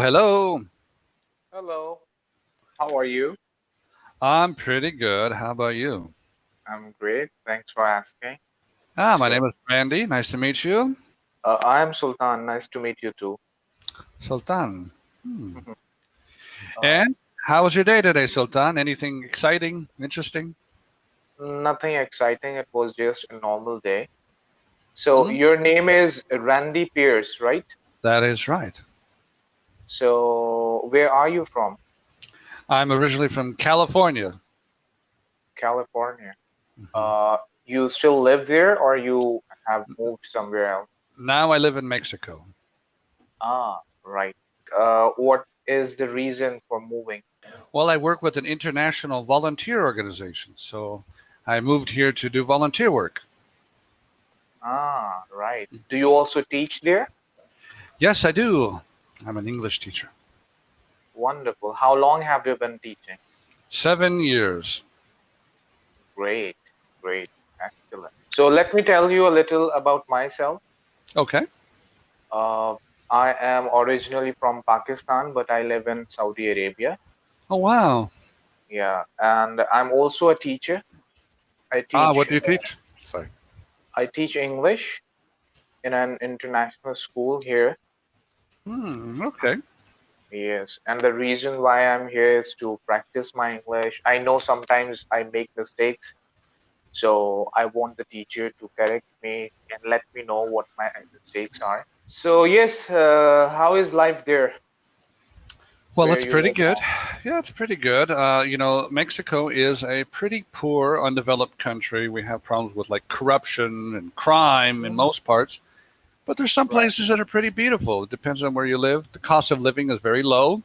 Hello. Hello, how are you? I'm pretty good. How about you? I'm great. Thanks for asking. My So, name is Randy. Nice to meet you. I am Sultan. Nice to meet you too. Sultan. Mhm. Uh, And how was your day today, Sultan? Anything exciting, interesting? Nothing exciting. It was just a normal day. So, Hmm. your name is Randy Pierce, right? That is right. So, where are you from? I'm originally from California. California. Mhm. Uh, you still live there or you have moved somewhere else? Now I live in Mexico. Ah, right. What is the reason for moving? Well, I work with an international volunteer organization, so I moved here to do volunteer work. Ah, right. Do you also teach there? Yes, I do. I'm an English teacher. Wonderful. How long have you been teaching? 7 years. Great, great, excellent. So let me tell you a little about myself. Okay. Uh, I am originally from Pakistan, but I live in Saudi Arabia. Oh, wow. Yeah, and I'm also a teacher. I What teach do you teach? Sorry. I teach English in an international school here. Okay. Yes, and the reason why I'm here is to practice my English. I know sometimes I make mistakes, so I want the teacher to correct me and let me know what my mistakes are. So yes, how is life there Well, where it's you pretty live good. now? Yeah, it's pretty good. Mexico is a pretty poor, undeveloped country. We have problems with like corruption and crime in Mhm. most parts, but there's some Right. places that are pretty beautiful. It depends on where you live. The cost of living is very low.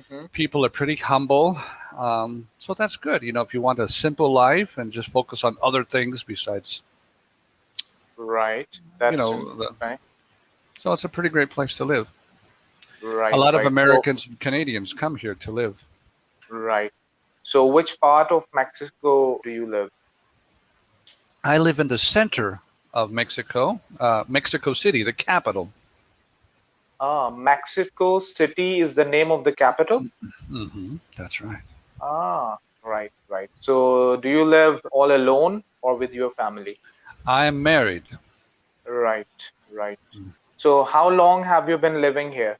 Hmm. People are pretty humble. So that's good. If you want a simple life and just focus on other things besides, Right. you That's know, the, interesting. so it's a pretty great place to live. A Right. lot of Right. So Americans and Canadians come here to live. right. So which part of Mexico do you live? I live in the center of Mexico, Mexico City, the capital. Mexico City is the name of the capital. That's right. Ah, right. Right. So do you live all alone or with your family? I am married. Right. Right. So how long have you been living here?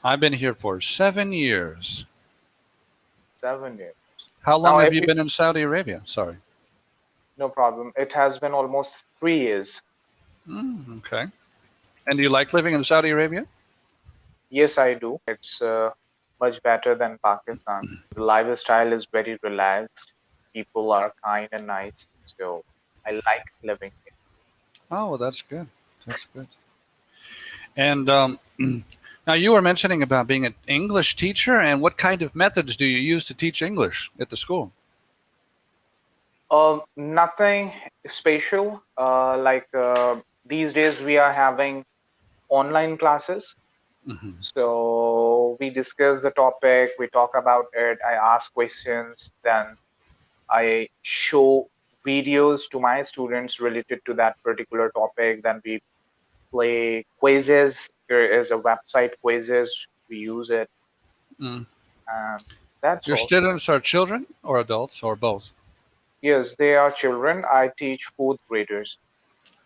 I've been here for 7 years. 7 years. How long Now, have if you you, been in Saudi Arabia? Sorry. no problem. It has been almost 3 years. Okay. And do you like living in Saudi Arabia? Yes, I do. It's much better than Pakistan. The lifestyle is very relaxed. People are kind and nice. So I like living here. Oh, well, that's good. That's good. And now you were mentioning about being an English teacher, and what kind of methods do you use to teach English at the school? Nothing special. These days, we are having online classes. Hmm. So we discuss the topic, we talk about it, I ask questions, then I show videos to my students related to that particular topic. Then we play quizzes. There is a website quizzes. We use it, Mm. and that's Your all. students are children or adults or both? Yes, they are children. I teach fourth graders.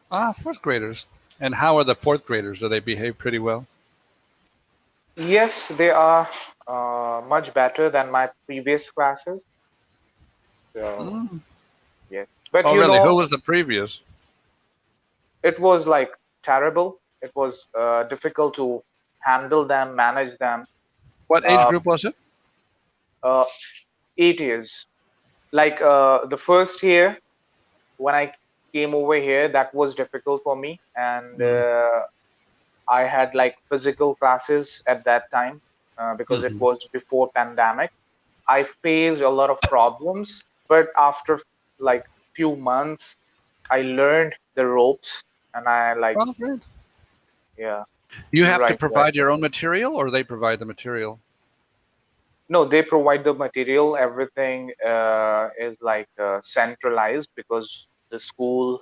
Fourth graders. And how are the fourth graders? Do they behave pretty well? Yes, they are much better than my previous classes. So Mm. yes, but Oh, you really? Who know, was the previous? it was like terrible. It was difficult to handle them, manage them. What age Uh, group was it? uh, 8 years. Like the first year when I came over here, that was difficult for me, and Mm. I had like physical classes at that time because it Hmm. was before pandemic. I faced a lot of problems, but after like few months, I learned the ropes, and I like Well, great. yeah, You have to right, right. provide your own material, or they provide the material? No, they provide the material. Everything is like centralized because the school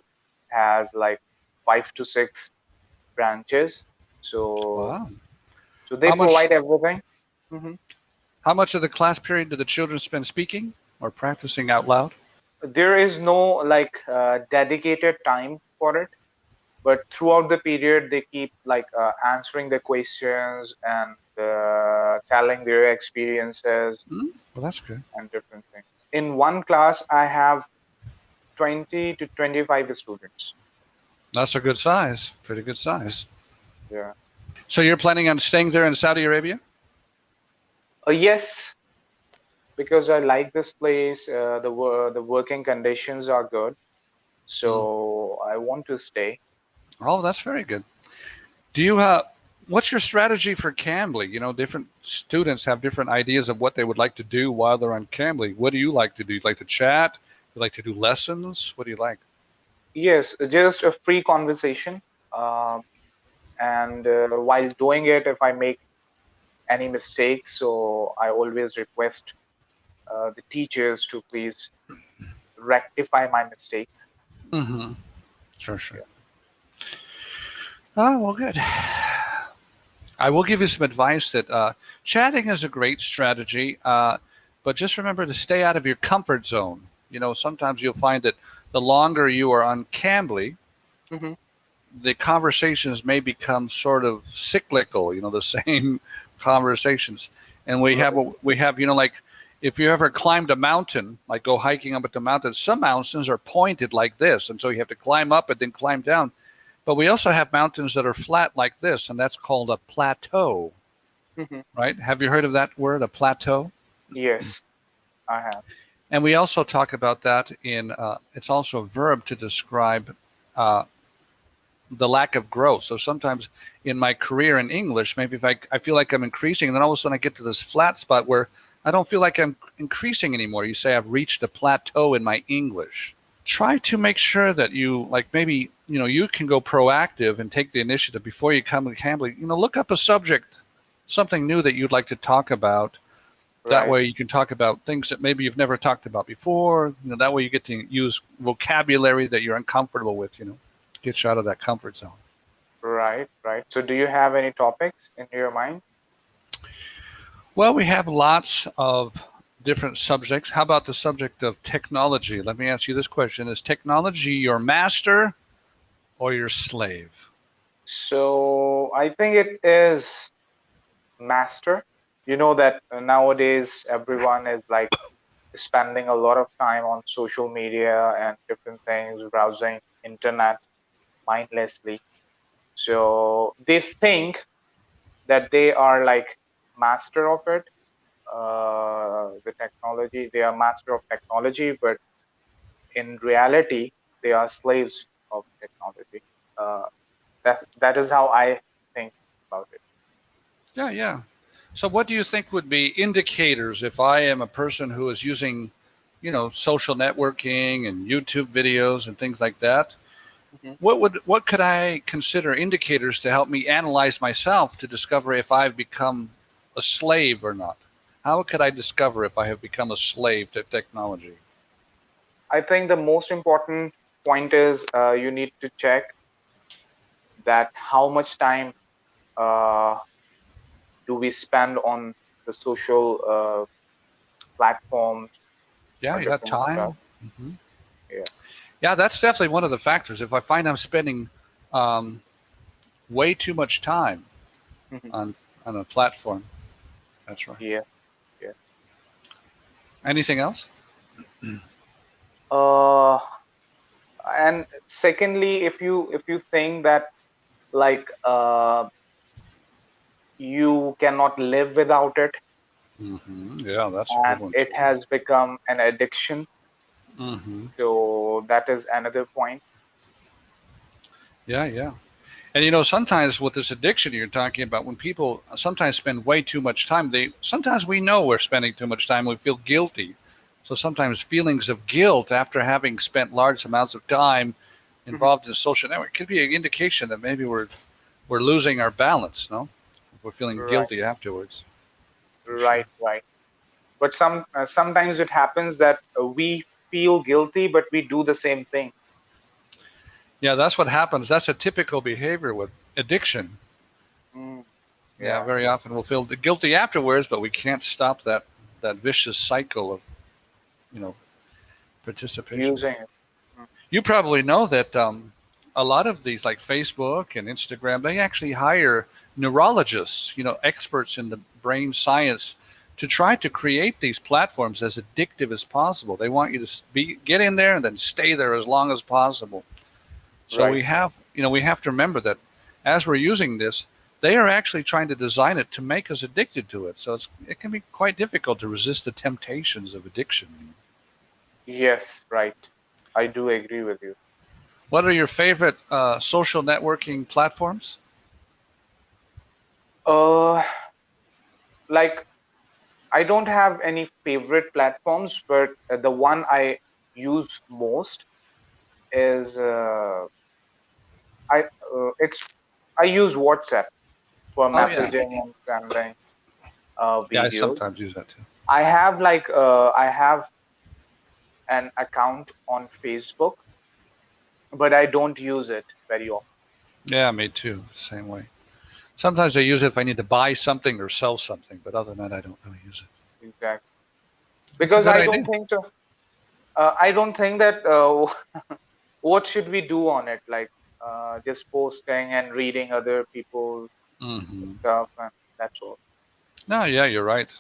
has like 5 to 6 branches. So Wow. So they How much provide everything. Mhm. how much of the class period do the children spend speaking or practicing out loud? There is no like dedicated time for it, but throughout the period they keep like answering the questions and telling their experiences Hmm? Well, that's good. and different things. In one class, I have 20 to 25 students. That's a good size. Pretty good size. Yeah. So you're planning on staying there in Saudi Arabia? Yes, because I like this place. The working conditions are good, Mm. so I want to stay. Oh, that's very good. Do you what's your strategy for Cambly? You know, different students have different ideas of what they would like to do while they're on Cambly. What do you like to do? You like to chat? You like to do lessons? What do you like? Yes, just a free conversation. Um, and while doing it, if I make any mistakes, so I always request the teachers to please rectify my mistakes. Mm-hmm. Sure, sure. Yeah. Oh, well, good. I will give you some advice that chatting is a great strategy, but just remember to stay out of your comfort zone. You know, sometimes you'll find that the longer you are on Cambly, Hmm. the conversations may become sort of cyclical, you know, the same conversations. And we have, you know, like if you ever climbed a mountain, like go hiking up at the mountain, some mountains are pointed like this. And so you have to climb up and then climb down. But we also have mountains that are flat like this, and that's called a plateau, Hmm. right? Have you heard of that word, a plateau? Yes, I have. And we also talk about that in, it's also a verb to describe uh, the lack of growth. So sometimes in my career in English, maybe if I feel like I'm increasing, and then all of a sudden I get to this flat spot where I don't feel like I'm increasing anymore. You say I've reached a plateau in my English. Try to make sure that you like maybe you know you can go proactive and take the initiative before you come to Cambly. You know, look up a subject, something new that you'd like to talk about. That Right. way you can talk about things that maybe you've never talked about before. You know, that way you get to use vocabulary that you're uncomfortable with. You know, get you out of that comfort zone. Right, right. So do you have any topics in your mind? Well, we have lots of different subjects. How about the subject of technology? Let me ask you this question. Is technology your master or your slave? So I think it is master. You know that nowadays everyone is like spending a lot of time on social media and different things, browsing internet mindlessly. So they think that they are like master of it, the technology. They are master of technology, but in reality, they are slaves of technology. Uh, that is how I think about it. Yeah, yeah. So what do you think would be indicators if I am a person who is using, you know, social networking and YouTube videos and things like that? Mhm. What could I consider indicators to help me analyze myself to discover if I've become a slave or not? How could I discover if I have become a slave to technology? I think the most important point is you need to check that how much time uh, do we spend on the social platforms Yeah, or you got different stuff. time. Hmm. Yeah. Yeah, that's definitely one of the factors. If I find I'm spending um, way too much time Mhm. on a platform, that's right. Yeah. Yeah. Anything else? Uh, and secondly, if you think that like you cannot live without it Yeah, that's a good and one it too. has become an addiction, Hmm. so that is another point. Yeah, yeah. And you know, sometimes with this addiction you're talking about, when people sometimes spend way too much time, they sometimes we know we're spending too much time. We feel guilty. So sometimes feelings of guilt after having spent large amounts of time Mhm. involved in social network could be an indication that maybe we're losing our balance. No, if we're feeling Right, guilty afterwards, for right, sure. right. But sometimes it happens that we feel guilty but we do the same thing. Yeah, that's what happens. That's a typical behavior with addiction. Mm. Yeah, very often we'll feel guilty afterwards, but we can't stop that vicious cycle of, you know, participation. using it. Mm. You probably know that a lot of these, like Facebook and Instagram, they actually hire neurologists, you know, experts in the brain science, to try to create these platforms as addictive as possible. They want you to get in there and then stay there as long as possible. So Right. we have, you know, we have to remember that as we're using this, they are actually trying to design it to make us addicted to it. So it can be quite difficult to resist the temptations of addiction. Yes, right. I do agree with you. What are your favorite social networking platforms? Uh, like I don't have any favorite platforms, but the one I use most is it's I use WhatsApp for Oh yeah, messaging and sending yeah. I videos. sometimes use that too. I have an account on Facebook, but I don't use it very often. Yeah, me too. Same way. Sometimes I use it if I need to buy something or sell something, but other than that, I don't really use it. Exactly. It's a Because good I don't idea. think so. I don't think that what should we do on it? Like just posting and reading other people's Hmm. stuff, and that's all. No, yeah, you're right.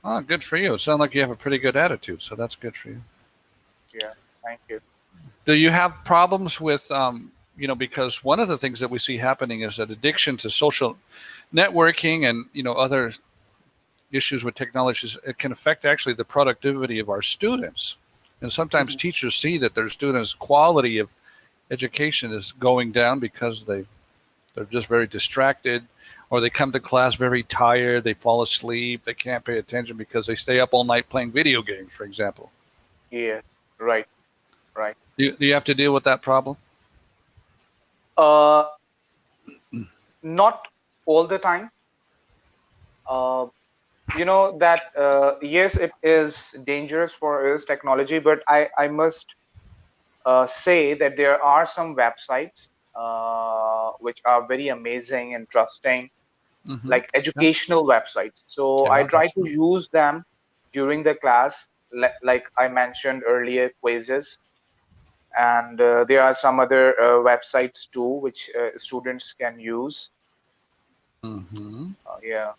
Oh, good for you. It sounds like you have a pretty good attitude, so that's good for you. Yeah. Thank you. Do you have problems with, you know, because one of the things that we see happening is that addiction to social networking and, you know, other issues with technologies, it can affect actually the productivity of our students. And sometimes Mhm. teachers see that their students' quality of education is going down because they're just very distracted, or they come to class very tired, they fall asleep, they can't pay attention because they stay up all night playing video games, for example. Yes. Right. Right. Do you have to deal with that problem? Uh, Not all the time. Uh, you know that yes, it is dangerous for us technology, but I must say that there are some websites which are very amazing, interesting, Mm-hmm. like Yeah, educational websites. So I yeah, try that's to right. use them during the class, like I mentioned earlier, quizzes, and there are some other websites too which students can use. Mm-hmm. Yeah.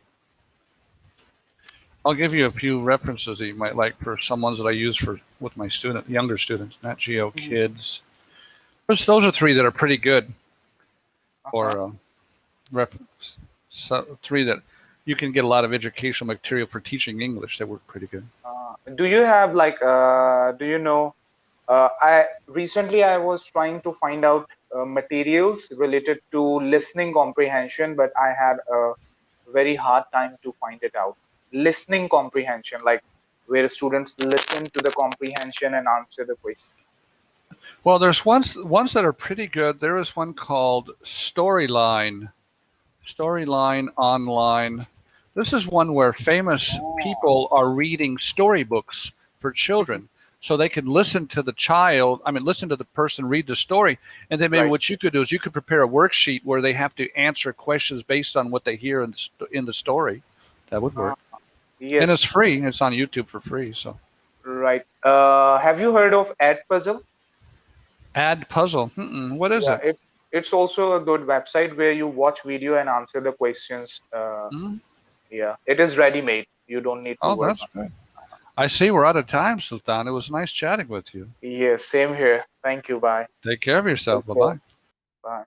I'll give you a few references that you might like for some ones that I use for with my younger students. Nat Geo Mhm. Kids. Those are three that are pretty good Uh-huh. for reference. So three that you can get a lot of educational material for teaching English. They work pretty good. Do you have like do you know I recently I was trying to find out materials related to listening comprehension, but I had a very hard time to find it out. Listening comprehension, like where students listen to the comprehension and answer the question. Well, there's ones that are pretty good. There is one called Storyline Online. This is one where famous Oh. people are reading storybooks for Mhm. children. So they can listen to the child, I mean, listen to the person read the story. And then maybe Right. what you could do is you could prepare a worksheet where they have to answer questions based on what they hear in the story. That would Uh, work. And it's yes. free. It's on YouTube for free. So Right. Have you heard of Ed Puzzle? add puzzle. What is Yeah, it? it's also a good website where you watch video and answer the questions. Hmm. Yeah, it is ready made. You don't need to Oh, work that's on. good. I see we're out of time, Sultan. It was nice chatting with you. Yes, same here. Thank you. Bye. Take care of Take yourself. Bye care. bye. Bye.